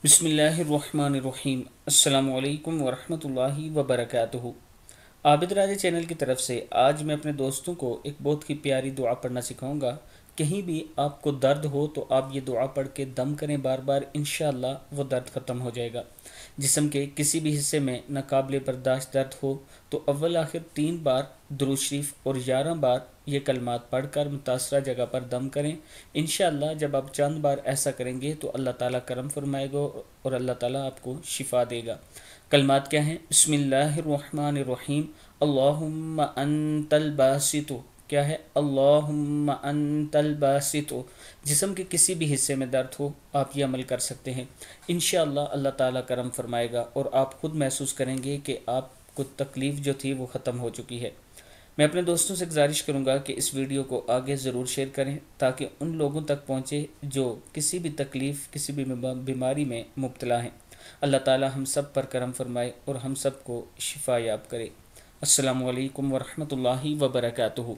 بسم اللہ الرحمن الرحیم۔ السلام علیکم ورحمۃ اللہ وبرکاتہ۔ عابد راجہ چینل کی طرف سے آج میں اپنے دوستوں کو ایک بہت ہی پیاری دعا پڑھنا سکھاؤں گا۔ کہیں بھی آپ کو درد ہو تو آپ یہ دعا پڑھ کے دم کریں بار بار، انشاءاللہ وہ درد ختم ہو جائے گا۔ جسم کے کسی بھی حصے میں ناقابل برداشت درد ہو تو اول آخر 3 بار درود شریف اور 11 بار یہ کلمات پڑھ کر متاثرہ جگہ پر دم کریں۔ انشاءاللہ جب آپ چند بار ایسا کریں گے تو اللہ تعالیٰ کرم فرمائے گا اور اللہ تعالیٰ آپ کو شفا دے گا۔ کلمات کیا ہیں؟ بسم اللہ الرحمن الرحیم۔ اللہم انت الباسط، کیا ہے؟ اللہم انت الباسط۔ جسم کے کسی بھی حصے میں درد ہو آپ یہ عمل کر سکتے ہیں، انشاءاللہ اللہ تعالیٰ کرم فرمائے گا اور آپ خود محسوس کریں گے کہ آپ کو تکلیف جو تھی وہ ختم ہو چکی ہے۔ میں اپنے دوستوں سے گزارش کروں گا کہ اس ویڈیو کو آگے ضرور شیئر کریں تاکہ ان لوگوں تک پہنچے جو کسی بھی تکلیف، کسی بھی بیماری میں مبتلا ہیں۔ اللہ تعالی ہم سب پر کرم فرمائے اور ہم سب کو شفا یاب کرے۔ السلام علیکم ورحمۃ اللہ وبرکاتہ۔